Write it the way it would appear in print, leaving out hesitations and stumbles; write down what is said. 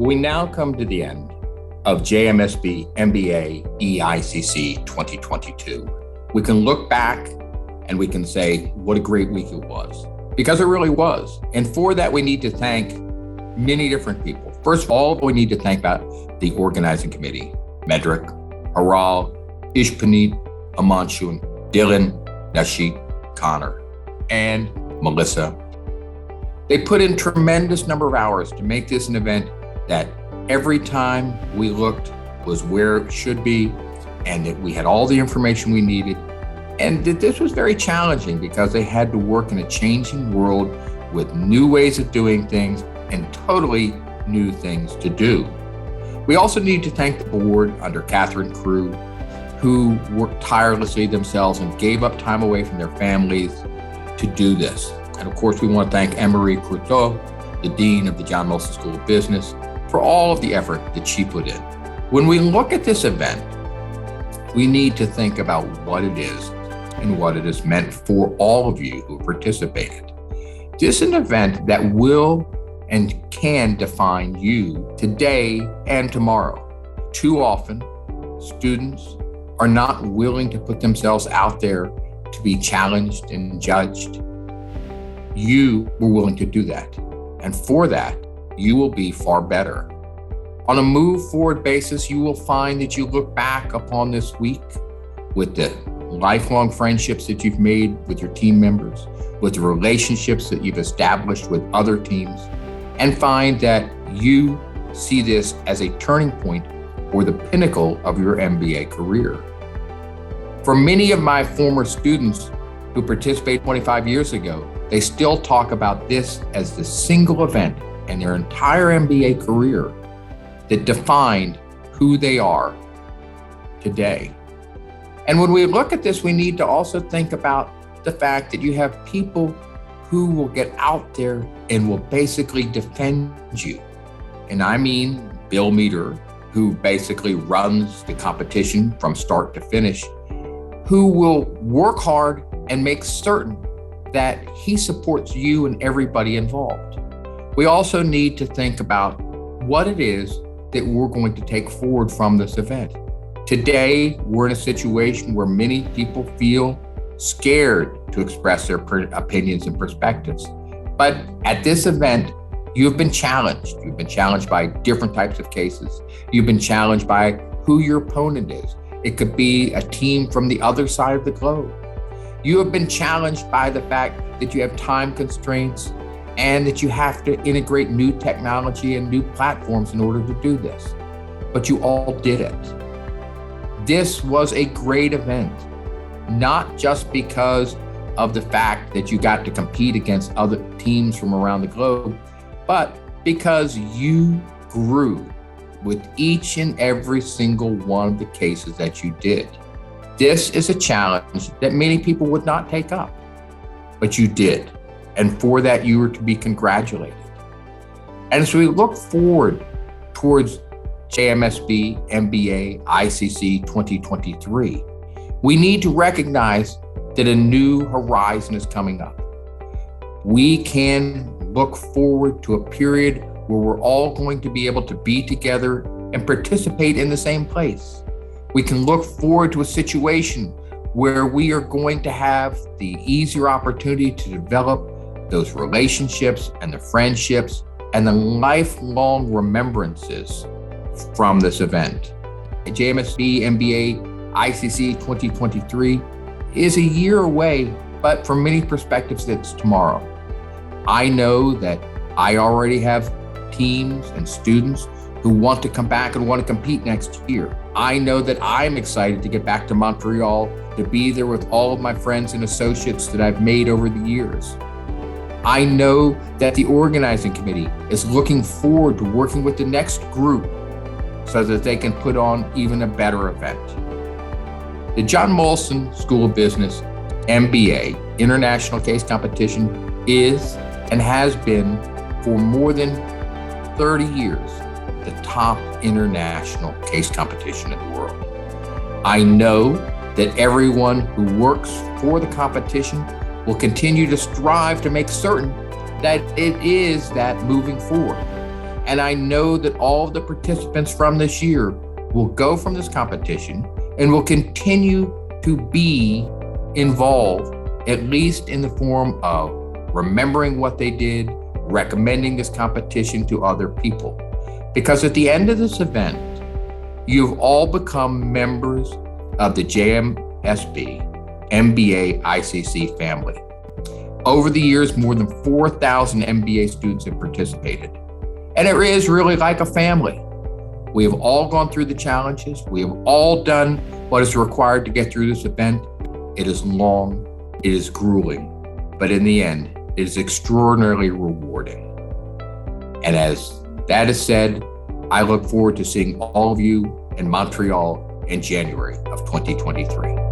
We now come to the end of JMSB MBA e-ICC 2022. We can look back and we can say, what a great week it was, because it really was. And for that, we need to thank many different people. First of all, we need to thank about the organizing committee, Medrick, Haral, Ishpanit, Amanshun, Dylan, Nashid, Connor, and Melissa. They put in tremendous number of hours to make this an event that every time we looked was where it should be, and that we had all the information we needed. And that this was very challenging because they had to work in a changing world with new ways of doing things and totally new things to do. We also need to thank the board under Catherine Crew, who worked tirelessly themselves and gave up time away from their families to do this. And of course, we want to thank Emery Courteau, the Dean of the John Molson School of Business, for all of the effort that she put in. When we look at this event, we need to think about what it is and what it has meant for all of you who participated. This is an event that will and can define you today and tomorrow. Too often, students are not willing to put themselves out there to be challenged and judged. You were willing to do that. And for that, you will be far better. On a move forward basis, you will find that you look back upon this week with the lifelong friendships that you've made with your team members, with the relationships that you've established with other teams, and find that you see this as a turning point or the pinnacle of your MBA career. For many of my former students who participated 25 years ago, they still talk about this as the single event in their entire MBA career that defined who they are today. And when we look at this, we need to also think about the fact that you have people who will get out there and will basically defend you. And I mean Bill Meter, who basically runs the competition from start to finish, who will work hard and make certain that he supports you and everybody involved. We also need to think about what it is that we're going to take forward from this event. Today, we're in a situation where many people feel scared to express their opinions and perspectives. But at this event, you've been challenged. You've been challenged by different types of cases. You've been challenged by who your opponent is. It could be a team from the other side of the globe. You have been challenged by the fact that you have time constraints and that you have to integrate new technology and new platforms in order to do this. But you all did it. This was a great event, not just because of the fact that you got to compete against other teams from around the globe, but because you grew with each and every single one of the cases that you did. This is a challenge that many people would not take up, but you did. And for that, you were to be congratulated. And as we look forward towards JMSB MBA ICC 2023, we need to recognize that a new horizon is coming up. We can look forward to a period where we're all going to be able to be together and participate in the same place. We can look forward to a situation where we are going to have the easier opportunity to develop those relationships and the friendships and the lifelong remembrances from this event. JMSB MBA ICC 2023 is a year away, but from many perspectives, it's tomorrow. I know that I already have teams and students who want to come back and want to compete next year. I know that I'm excited to get back to Montreal, to be there with all of my friends and associates that I've made over the years. I know that the organizing committee is looking forward to working with the next group so that they can put on even a better event. The John Molson School of Business MBA International Case Competition is and has been for more than 30 years the top international case competition in the world. I know that everyone who works for the competition will continue to strive to make certain that it is that moving forward. And I know that all of the participants from this year will go from this competition and will continue to be involved, at least in the form of remembering what they did, recommending this competition to other people. Because at the end of this event, you've all become members of the JMSB MBA ICC family. Over the years, more than 4,000 MBA students have participated. And it is really like a family. We have all gone through the challenges. We have all done what is required to get through this event. It is long, it is grueling, but in the end, it is extraordinarily rewarding. And as that is said, I look forward to seeing all of you in Montreal in January of 2023.